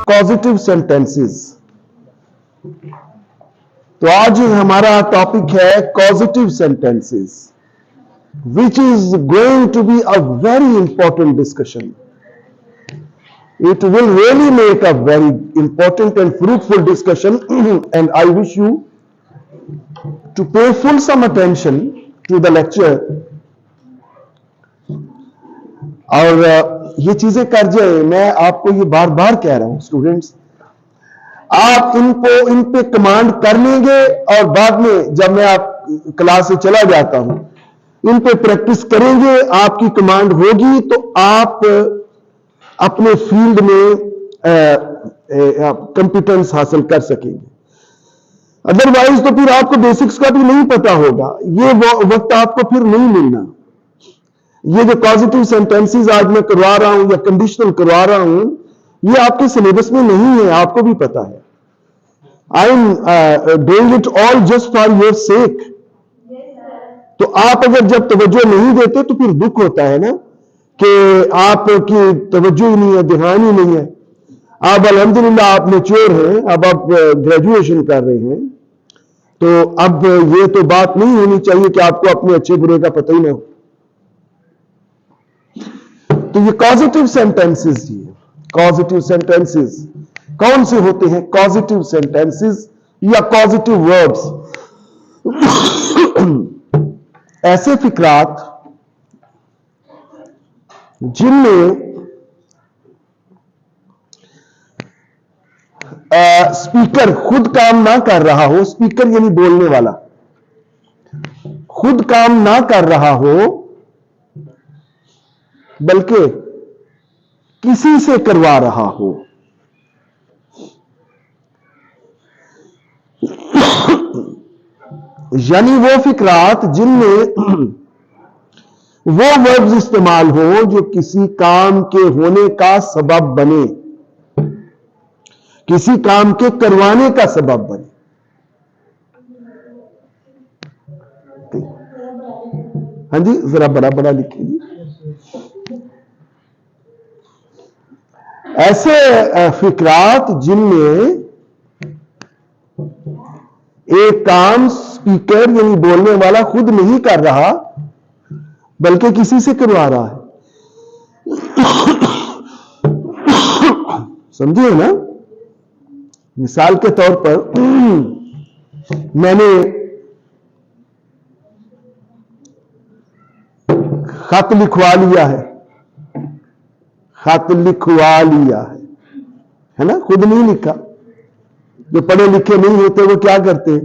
Positive sentences. तो आज हमारा टॉपिक है positive sentences, which is going to be a very important discussion. It will really make a very important and fruitful discussion and I wish you to pay full some attention to the lecture. और ये चीजें कर जाए, मैं आपको ये बार बार कह रहा हूं स्टूडेंट्स, आप इन पे कमांड कर लेंगे और बाद में जब मैं आप क्लास से चला जाता हूं इन पे प्रैक्टिस करेंगे, आपकी कमांड होगी तो आप अपने फील्ड में कंपिटेंस हासिल कर सकेंगे। अदरवाइज तो फिर आपको बेसिक्स का भी नहीं पता होगा, ये वक्त आपको फिर नहीं मिलना। ये जो पॉजिटिव सेंटेंसेस आज मैं करवा रहा हूं या कंडीशनल करवा रहा हूं, ये आपके सिलेबस में नहीं है, आपको भी पता है। I am doing it all just for your sake. तो आप अगर जब तवज्जो नहीं देते तो फिर दुख होता है ना कि आपकी तवज्जो ही नहीं है, ध्यान ही नहीं है। आप अल्हम्दुलिल्लाह आप मैच्योर हैं, अब आप ग्रेजुएशन कर रहे हैं, तो अब ये तो बात नहीं होनी चाहिए कि आपको अपने अच्छे बुरे का पता ही ना हो। तो ये पॉजिटिव सेंटेंसेस, ये पॉजिटिव सेंटेंसेस कौन से होते हैं? पॉजिटिव सेंटेंसेस या पॉजिटिव वर्ड्स, ऐसे फिक्रात जिनमें स्पीकर खुद काम ना कर रहा हो, स्पीकर यानी बोलने वाला खुद काम ना कर रहा हो बल्कि किसी से करवा रहा हो। यानी वो फिक्रात जिनमें वो वर्ड्स इस्तेमाल हो जो किसी काम के होने का सबब बने, किसी काम के करवाने का सबब बने। हाँ जी, जरा बड़ा बड़ा लिखिए। ऐसे फिक्रात जिनमें एक काम स्पीकर यानी बोलने वाला खुद नहीं कर रहा बल्कि किसी से करवा रहा है। समझिए ना, मिसाल के तौर पर मैंने खत लिखवा लिया है, खत लिखवा लिया है ना, खुद नहीं लिखा। जो पढ़े लिखे नहीं होते वो क्या करते हैं?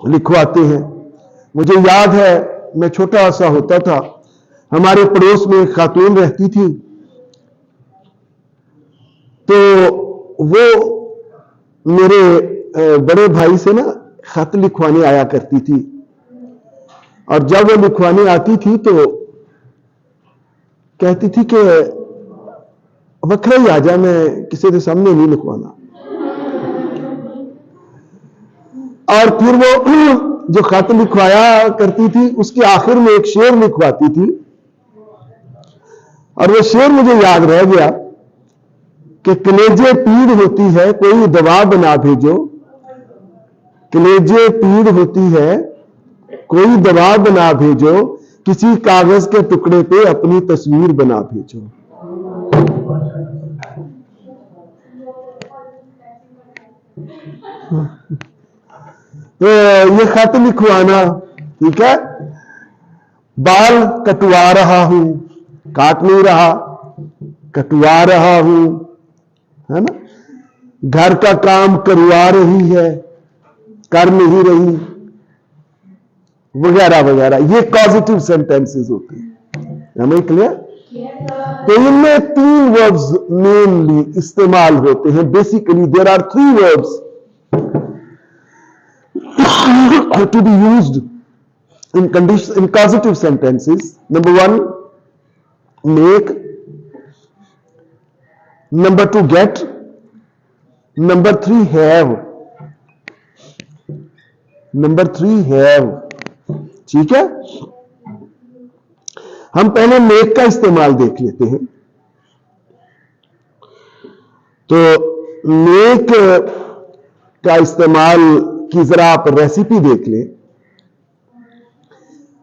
लिखवाते हैं। मुझे याद है मैं छोटा सा होता था, हमारे पड़ोस में एक खातून रहती थी, तो वो मेरे बड़े भाई से ना खत लिखवाने आया करती थी, और जब वो लिखवाने आती थी तो कहती थी कि वखरा ही आ जा, मैं किसी के सामने नहीं लिखवाना। और फिर वो जो खत लिखवाया करती थी उसके आखिर में एक शेर लिखवाती थी, और वो शेर मुझे याद रह गया कि कलेजे पीड़ होती है कोई दवा बना भेजो, कलेजे पीड़ होती है कोई दवा बना भेजो, किसी कागज के टुकड़े पे अपनी तस्वीर बना भेजो। तो ये खत लिखवाना, ठीक है। बाल कटवा रहा हूं, काट नहीं रहा, कटवा रहा हूं, है ना। घर का काम करवा रही है, कर नहीं रही, वगैरह वगैरह। ये पॉजिटिव सेंटेंसेस होते हैं, हमें क्लियर? तो इनमें 3 वर्ड्स मेनली इस्तेमाल होते हैं। Basically there are 3 words to be used in causative sentences. Number 1, make. Number 2, get. Number 3, have. Number 3, have. ठीक है। हम पहले make का इस्तेमाल देख लेते हैं। तो मेक का इस्तेमाल की जरा आप रेसिपी देख लें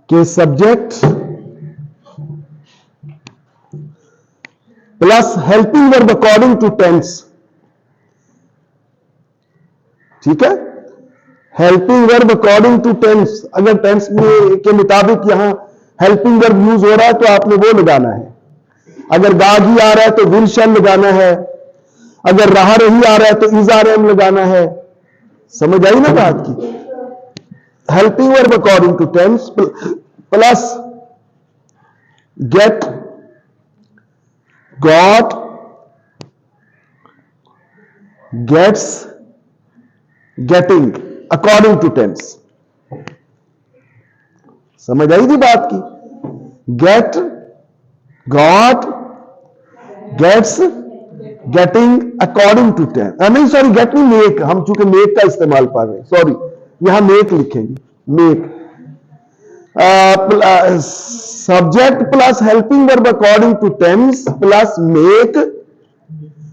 कि subject plus helping verb according to tense. ठीक है, helping verb according to tense. अगर टेंस में के मुताबिक यहां हेल्पिंग वर्ब यूज हो रहा है तो आपने वो लगाना है। अगर गागी आ रहा है तो विल शैल लगाना है। अगर रहा रही आ रहा है तो इज आर एम लगाना है। समझ आई ना बात की? Helping verb according to tense plus get, got, gets, getting according to tense. समझ आई थी बात की? Get, got, gets, getting according to tense. नहीं सॉरी, गेट नहीं, मेक। हम चूंकि मेक का इस्तेमाल कर रहे हैं, सॉरी, यहां मेक लिखेंगे। Make subject plus helping verb according to tense plus make,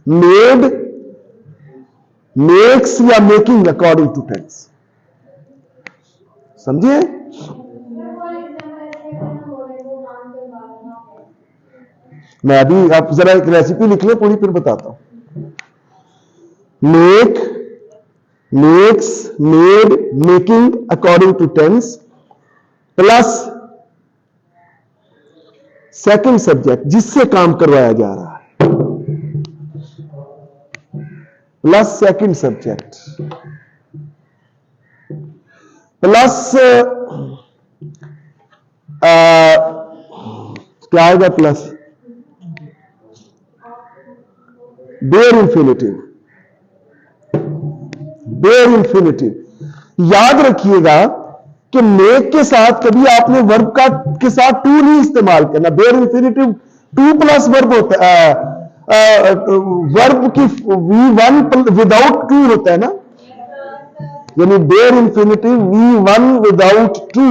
made, makes या मेकिंग अकॉर्डिंग टू टेंस। समझिए? मैं अभी आप जरा एक रेसिपी लिख ले पूरी, फिर बताता हूं। Make, makes, made, making according to tense plus second subject जिससे काम करवाया जा रहा है, प्लस सेकंड सब्जेक्ट प्लस क्या आएगा? Plus bare infinitive. Bare infinitive याद रखिएगा कि मेक के साथ कभी आपने वर्ब का के साथ टू नहीं इस्तेमाल करना। Bare infinitive to plus verb होता है। वर्ब की V1 विदाउट टू होता है ना, यानी bare infinitive V1 without to.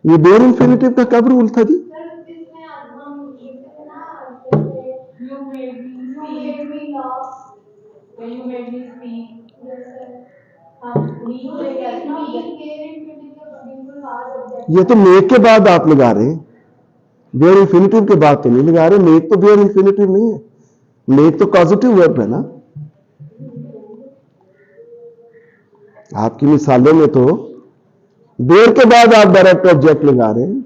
ये बेयर इंफिनिटिव का कब रूल था जी? ये तो मेक के बाद आप लगा रहे हैं, बेयर इंफिनिटिव के बाद तो नहीं लगा रहे। मेक तो बेयर इंफिनिटिव नहीं है, मेक तो पॉजिटिव वर्ब है ना। आपकी मिसालों में तो बेयर के बाद आप डायरेक्ट ऑब्जेक्ट लगा रहे हैं।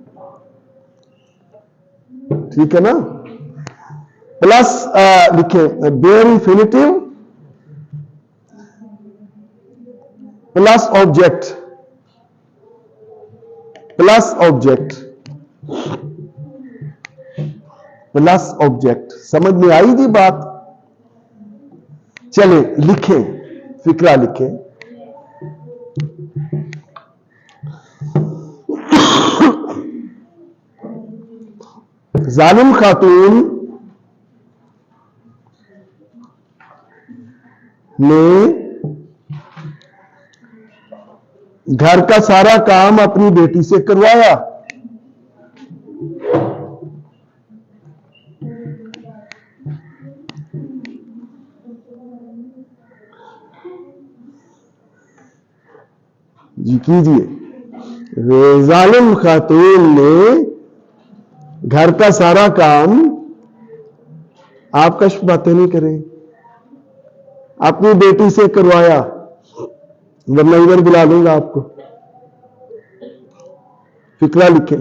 ठीक है ना? प्लस लिखे bare infinitive plus object, plus object, plus object. समझ में आई थी बात? चले लिखें, फिक्रा लिखें। जालिम खातून ने घर का सारा काम अपनी बेटी से करवाया। जी कीजिए। जालिम खातून ने घर का सारा काम, आप कष्ट बातें नहीं करें, अपनी बेटी से करवाया, वरना इधर बुला लूंगा आपको। फिक्रा लिखे।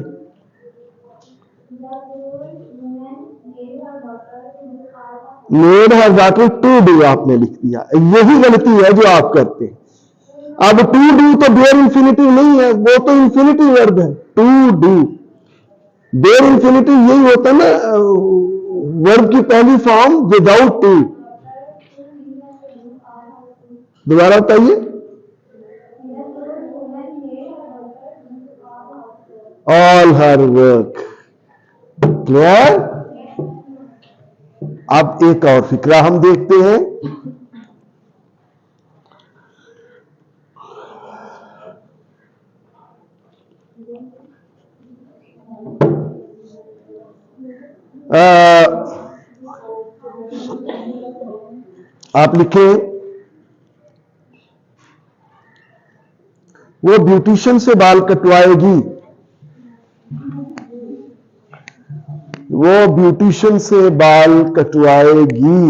Made have daughter to do आपने लिख दिया। यही गलती है जो आप करते हैं। अब टू डू तो बेयर इंफिनिटिव नहीं है, वो तो इंफिनिटिव वर्ब है। टू डू बेयर इंफिनिटिव यही होता है ना, वर्ब की पहली फॉर्म विदाउट टू। दोबारा बताइए। All her work. क्लियर? अब एक और फिक्रा हम देखते हैं। आप लिखे वो ब्यूटिशियन से बाल कटवाएगी, वो ब्यूटिशियन से बाल कटवाएगी।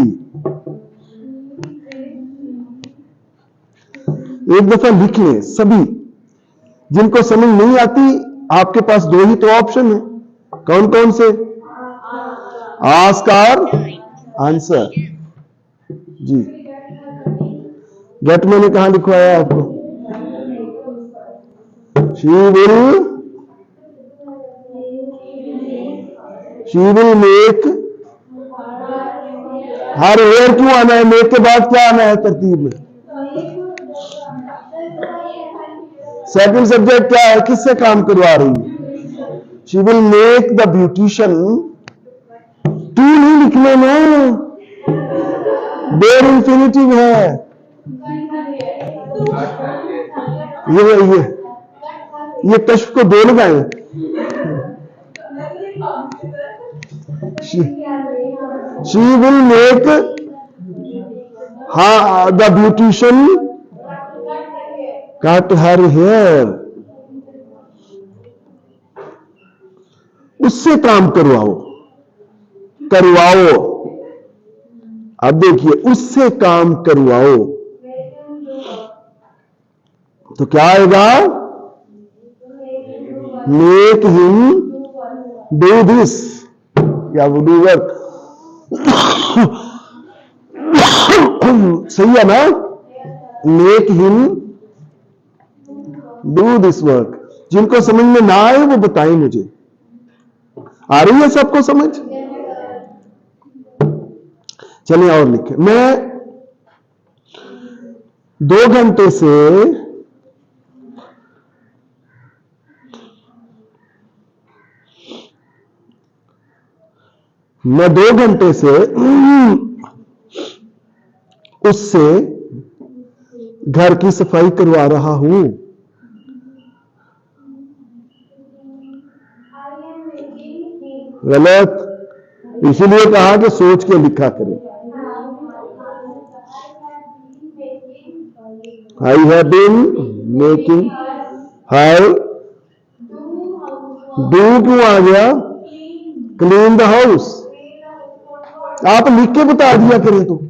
एक दफा लिख लें सभी। जिनको समझ नहीं आती, आपके पास दो ही तो ऑप्शन है। कौन कौन से? आस्क और आंसर। जी, गेट मैंने कहां लिखवाया आपको? She will make. Her hair क्यों आना है? मेक के बाद क्या आना है तरतीब में? सेकंड सब्जेक्ट क्या है? किससे काम करवा रही है? She will make the beautician. To नहीं लिखने में, देर इंफिनिटिव है। ये कश्फ को दो लगाए। She will make the beautician cut her hair. उससे काम करवाओ। अब देखिए, उससे काम करवाओ तो क्या आएगा? मेक हिम डू दिस या वो डू वर्क। सही है ना? Make him do this work. जिनको समझ में ना आए वो बताएं मुझे। आ रही है सबको समझ? चलिए और लिखे। मैं 2 घंटे से उससे घर की सफाई करवा रहा हूं। गलत। इसीलिए कहा कि सोच के लिखा करें। I have been making her do क्यों आ गया? Clean the house. आप लिख के बता दिया करें तो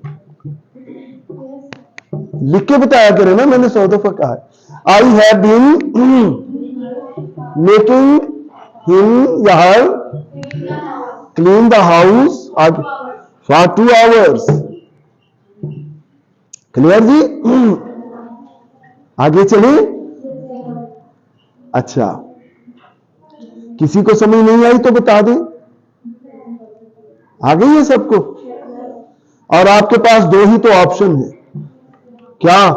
लिख के बताया करें ना। मैंने 100 दफा कहा है। I have been making him या her clean the house for 2 hours। Clear जी? आगे चले। अच्छा, किसी को समझ नहीं आई तो बता दें। आ गई है सबको? और आपके पास 2 ही तो ऑप्शन है। क्या?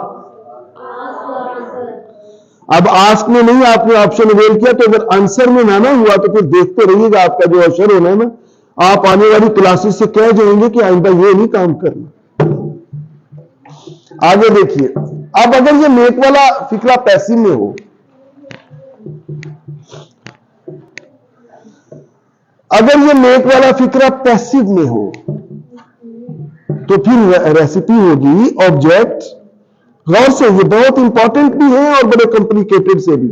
अब आस्क में नहीं आपने ऑप्शन अवेल किया, तो अगर आंसर में ना हुआ तो फिर देखते रहिएगा। आपका जो अवसर होना है ना, आप आने वाली क्लासेस से कह जाएंगे कि आइंदा ये नहीं काम करना। आगे देखिए। अब अगर ये मेक वाला फिक्रा पैसिव में हो, अगर ये मेक वाला फिक्रा पैसिव में हो तो फिर रेसिपी होगी ऑब्जेक्ट। गौर से, ये बहुत इंपॉर्टेंट भी है और बड़े कॉम्प्लिकेटेड से भी।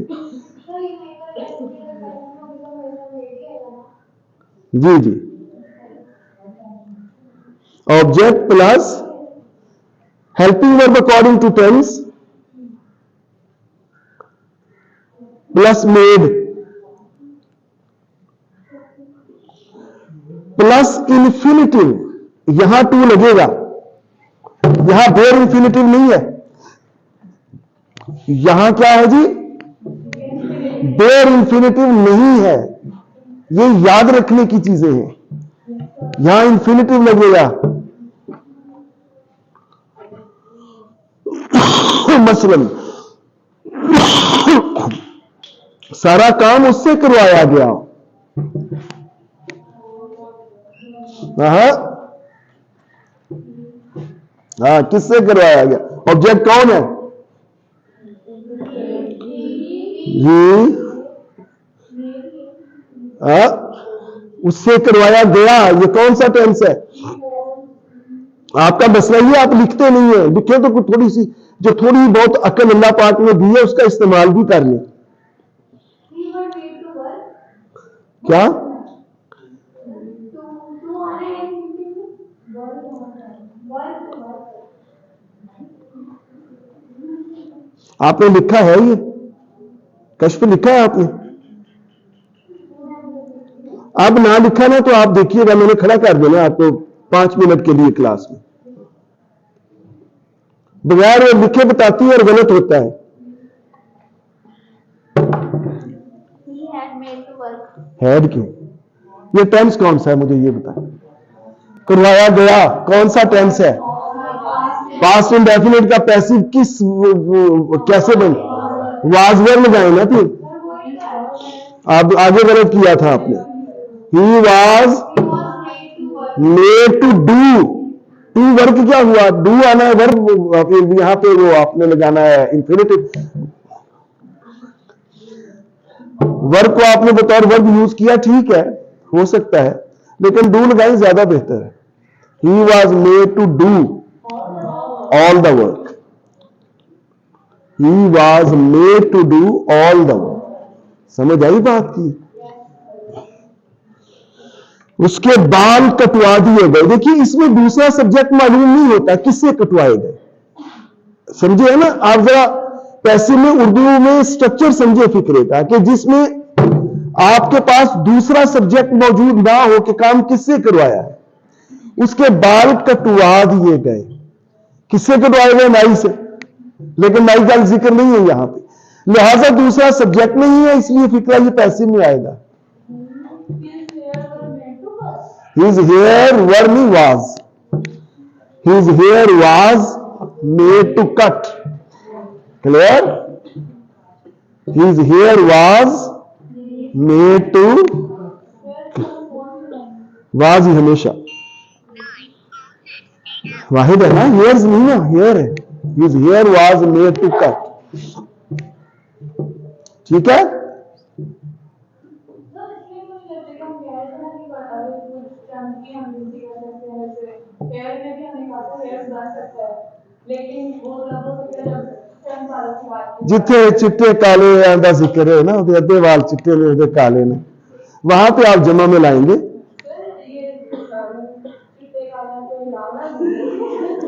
जी जी, object plus helping verb according to tense plus made plus infinitive. यहां टू लगेगा, यहां बेयर इन्फिनिटिव नहीं है। यहां क्या है जी? बेयर इन्फिनिटिव नहीं है। ये याद रखने की चीजें हैं। यहां इन्फिनिटिव लगेगा। मसलन सारा काम उससे करवाया गया। हाँ, किससे करवाया गया? ऑब्जेक्ट कौन है? ही उससे करवाया गया, ये कौन सा टेंस है? आपका मसला ये आप लिखते नहीं है, लिखे तो थोड़ी सी जो थोड़ी बहुत अकल अल्लाह पाक ने दी है उसका इस्तेमाल भी कर लें। क्या आपने लिखा है? ये कश्फ लिखा है आपने? अब ना लिखा ना तो आप देखिएगा, मैंने खड़ा कर देना आपको 5 मिनट के लिए क्लास में। बगैर वो लिखे बताती है और गलत होता है। हैड क्यों? ये टेंस कौन सा है मुझे ये बताएं। करवाया गया कौन सा टेंस है? पास्ट इंडेफिनिट का पैसिव किस कैसे बन? वाज वर्ब लगाए ना फिर। अब आगे गलत किया था आपने। He was made to do. To work क्या हुआ? डू आना है वर्ब, यहां पे वो आपने लगाना है इंफिनिटिव। वर्ब को आपने बतौर वर्ब यूज किया, ठीक है, हो सकता है, लेकिन डू लगाए ज्यादा बेहतर है। He was made to do all the work. He was made to do all the work. समझ आई बात की? उसके बाल कटवा दिए गए। देखिए इसमें दूसरा सब्जेक्ट मालूम नहीं होता किससे कटवाए गए, समझे है ना आप? जरा पैसे में उर्दू में स्ट्रक्चर समझे फिक्रे का, कि जिसमें आपके पास दूसरा सब्जेक्ट मौजूद ना हो कि काम किससे करवाया है। उसके बाल कटवा दिए गए। किससे कटवाए गए? नाई से, लेकिन नाई का जिक्र नहीं है यहां पे, लिहाजा दूसरा सब्जेक्ट नहीं है, इसलिए फिक्रा ये पैसे में आएगा। His hair warmly was. His hair was made to cut. Clear? His hair was made to was ही हमेशा वाहिद है ना, hairs नहीं है, hair है। His hair was made to cut. ठीक है? जिथे चिट्टे काले का जिक्र है ना, अद्धे वाल चिट्टे ने अद्धे काले ने, वहां पे आप जमा में लाएंगे।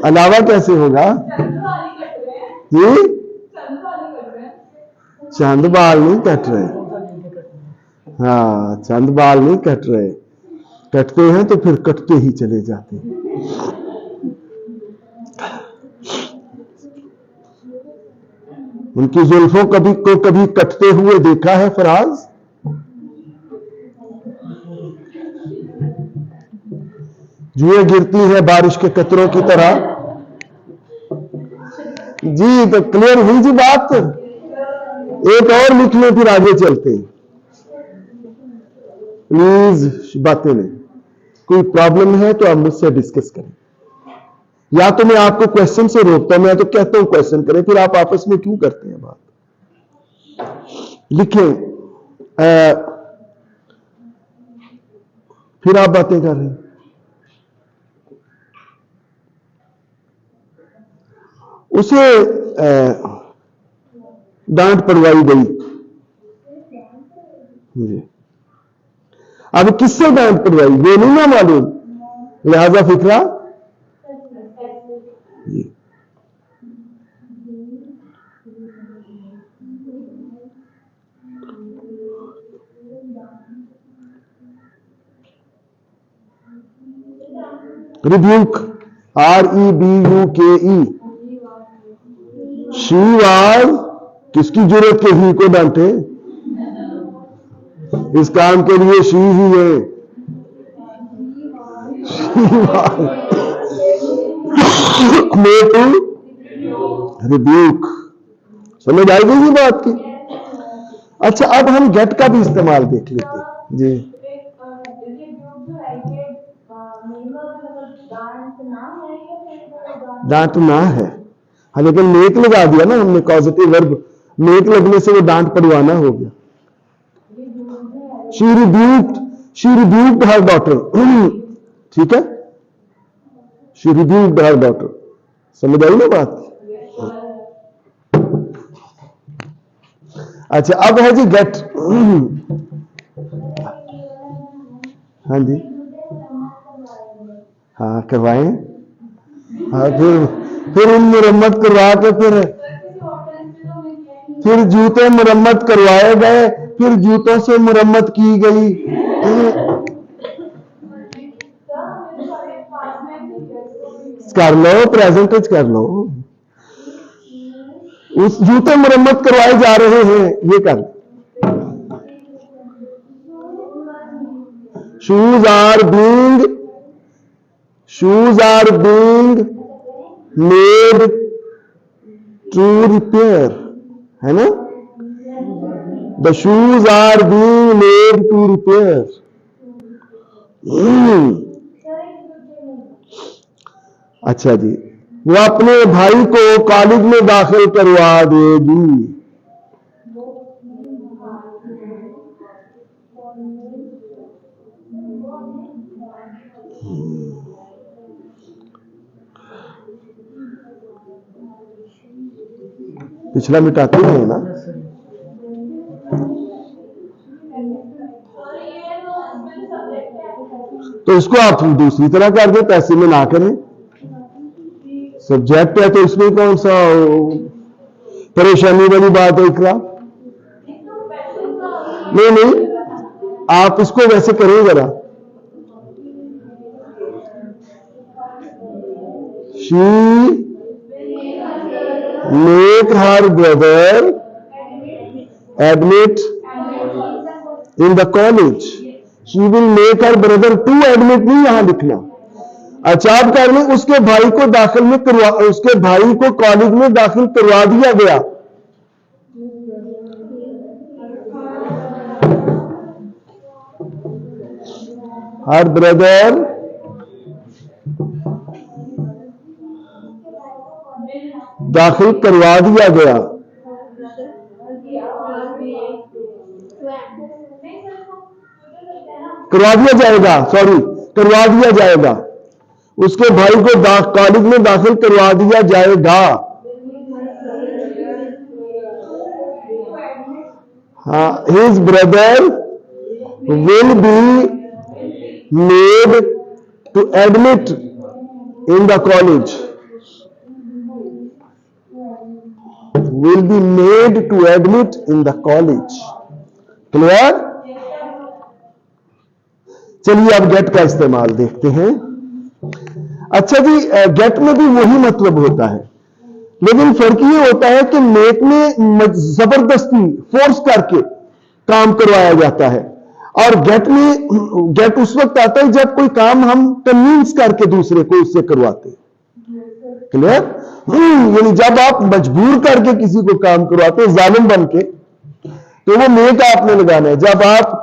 अलावा कैसे होगा जी? चंद बाल नहीं कट रहे। हाँ, चंद बाल नहीं कट रहे, कटते हैं तो फिर कटते ही चले जाते हैं। उनकी जुल्फों को कभी कटते हुए देखा है फराज? जुए गिरती है बारिश के कतरों की तरह। जी तो क्लियर हुई जी बात। एक और लिख लें फिर आगे चलते हैं प्लीज। बातें नहीं, कोई प्रॉब्लम है तो आप मुझसे डिस्कस करें, या तो मैं आपको क्वेश्चन से रोकता हूं, मैं तो कहता हूं क्वेश्चन करें, फिर आप आपस में क्यों करते हैं बात? लिखें, फिर आप बातें कर रहे हैं। उसे डांट पड़वाई गई जी। अब किससे डांट पड़वाई ये नहीं ना मालूम, लिहाजा फिक्रा जी। Rebuke, REBUKE। शी वाज, किसकी जरूरत के ही को डांटे? इस काम के लिए शी ही है। रिब्यूक, समझ आई गई बात की? अच्छा, अब हम गेट का भी इस्तेमाल देख लेते हैं जी। डांट ना है, हाँ, लेकिन नेक लगा दिया ना हमने, पॉजिटिव वर्ब नेक लगने से वो डांट पड़वाना हो गया। She rebuked her daughter. ठीक है, शी rebuked her daughter. समझ आई ना बात? अच्छा, अब है जी गेट। हाँ जी, हाँ करवाएं। हाँ, फिर उन मुरम्मत करवा के फिर जूते मुरम्मत करवाए गए, फिर जूतों से मुरम्मत की गई। कर लो, प्रेजेंटेज कर लो। उस जूते मुरम्मत करवाए जा रहे हैं, ये कर। Shoes are being made to repair, है ना? The shoes are being made to repair. अच्छा जी, वो अपने भाई को कॉलेज में दाखिल करवा देगी। पिछला मिटाते हैं ना, तो इसको आप दूसरी तरह कर दे, पैसे में ना करें। सब्जेक्ट है तो इसमें कौन सा परेशानी वाली बात है? इकरा नहीं, आप इसको वैसे करें जरा। She make her brother admit in the college. She will make her brother to admit, नहीं यहां लिखना। अच्छा, आप कह रहे उसके भाई को दाखिल में करवा, उसके भाई को कॉलेज में दाखिल करवा दिया गया। हर ब्रदर दाखिल करवा दिया गया। करवा दिया जाएगा, सॉरी, करवा दिया जाएगा। उसके भाई को कॉलेज में दाखिल करवा दिया जाएगा। हाँ, his brother will be made to admit in the college. Will be made to admit in the college. Clear? चलिए अब गेट का इस्तेमाल देखते हैं। अच्छा जी, गेट में भी वही मतलब होता है, लेकिन फर्क ये होता है कि मेक में जबरदस्ती फोर्स करके काम करवाया जाता है, और गेट में गेट उस वक्त आता है जब कोई काम हम कन्विंस करके दूसरे को उससे करवाते हैं। क्लियर? यानी जब आप मजबूर करके किसी को काम करवाते हैं जालिम बन के, तो वो मेक आपने लगाना है। जब आप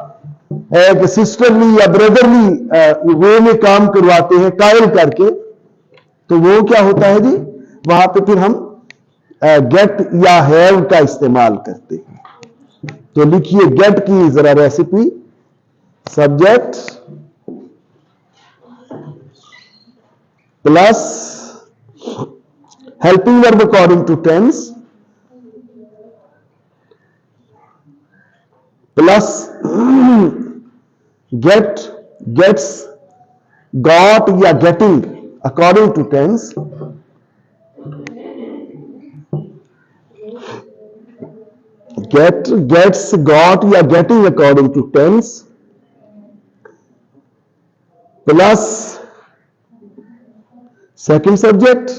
एक सिस्टरली या ब्रदरली वे में काम करवाते हैं कायल करके, तो वो क्या होता है जी, वहां पे फिर हम गेट या हैव का इस्तेमाल करते हैं। तो लिखिए गेट की जरा recipe. Subject plus helping verb according to tense plus gets, got या getting according to tense, gets, got या getting according to tense, plus second subject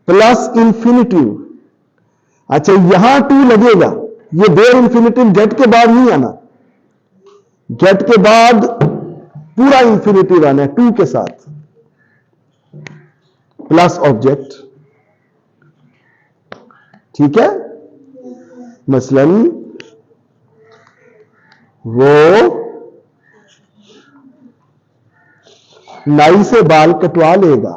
plus infinitive। अच्छा, यहां टू लगेगा, ये देर इंफिनिटिव गेट के बाद नहीं आना, गेट के बाद पूरा इंफिनिटिव आना है टू के साथ, प्लस ऑब्जेक्ट। ठीक है? मसलन वो नाई से बाल कटवा लेगा।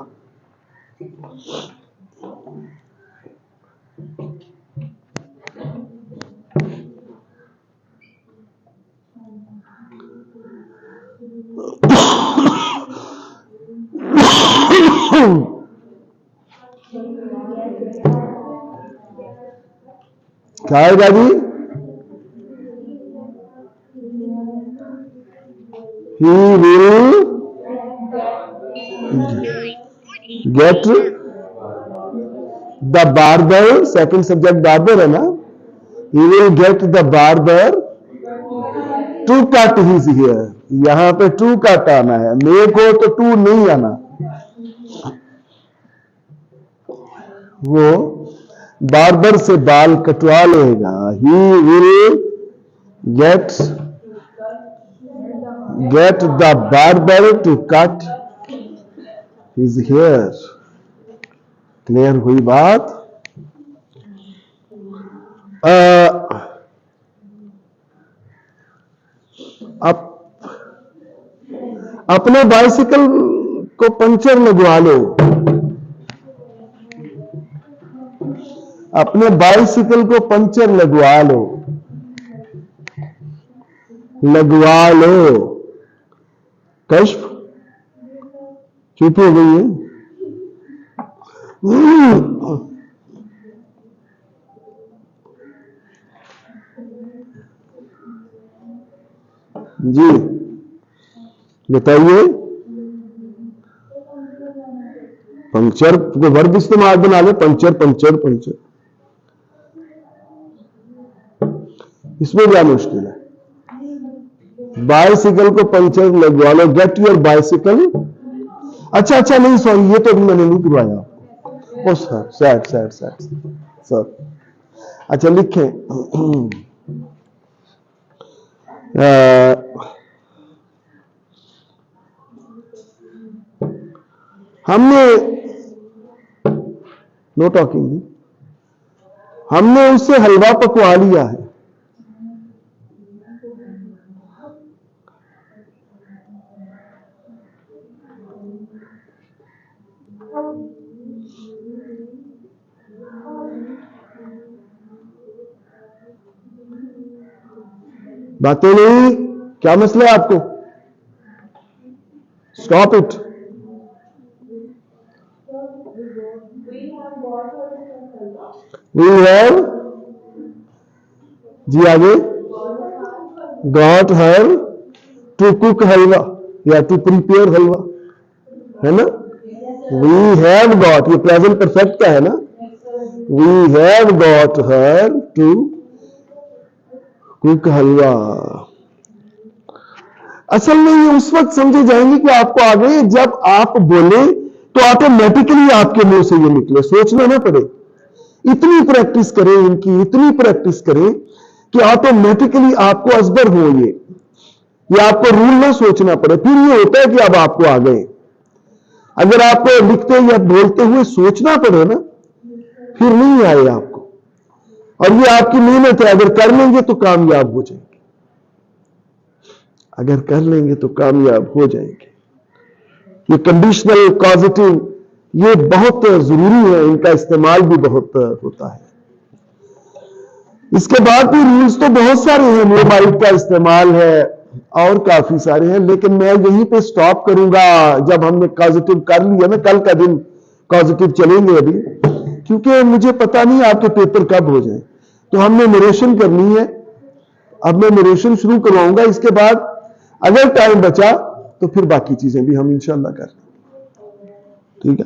क्या आएगा जी? He will get the barber, second subject barber है ना, he will get the barber to cut his hair। यहां पे टू कट आना है, मेक हो तो टू नहीं आना। वो बार्बर से बाल कटवा लेगा। he will get the barber to cut his hair। Clear हुई बात? अपने बाइसिकल को पंचर लगवा लो, अपने बाइसिकल को पंचर लगवा लो, लगवा लो। कश्फ चुप हो गई है। जी बताइए। पंक्चर को वर्ब इस्तेमाल बना ले, पंचर पंचर पंचर, इसमें क्या मुश्किल है? बाइसिकल को पंचर लगवा लो, गेट योर बाइसिकल। अच्छा अच्छा, नहीं सॉरी, ये तो अभी मैंने नहीं करवाया आपको। Oh sir, sad sad sad sir. अच्छा लिखें, हमने नो टॉकिंग, हमने उससे हलवा पकवा लिया है। बातें नहीं, क्या मसला है आपको? Stop it. वी हैव, जी आगे, got her to cook halwa या टू प्रिपेयर हलवा, है ना? वी हैव गॉट, ये प्रेजेंट परफेक्ट का है ना? We have got her to cook halwa. असल में ये उस वक्त समझे जाएंगे कि आपको आगे जब आप बोले तो ऑटोमेटिकली आपके मुंह से ये निकले, सोचना ना पड़े। इतनी प्रैक्टिस करें इनकी, इतनी प्रैक्टिस करें कि ऑटोमेटिकली आपको असबर हो ये आपको रूल ना सोचना पड़े। फिर ये होता है कि अब आपको आ गए। अगर आपको लिखते या बोलते हुए सोचना पड़े ना, फिर नहीं आए आपको। और ये आपकी मेहनत है, अगर कर लेंगे तो कामयाब हो जाएंगे, अगर कर लेंगे तो कामयाब हो जाएंगे। ये कंडीशनल पॉजिटिव ये बहुत जरूरी है, इनका इस्तेमाल भी बहुत होता है। इसके बाद भी रूल्स तो बहुत सारे हैं, नो माइट का इस्तेमाल है और काफी सारे हैं, लेकिन मैं यहीं पे स्टॉप करूंगा। जब हमने पॉजिटिव कर लिया ना, कल का दिन पॉजिटिव चलेंगे अभी, क्योंकि मुझे पता नहीं आपके पेपर कब हो जाए। तो हमने नरेशन करनी है, अब मैं नरेशन शुरू करवाऊंगा। इसके बाद अगर टाइम बचा तो फिर बाकी चीजें भी हम इंशाल्लाह कर लेंगे, ठीक है।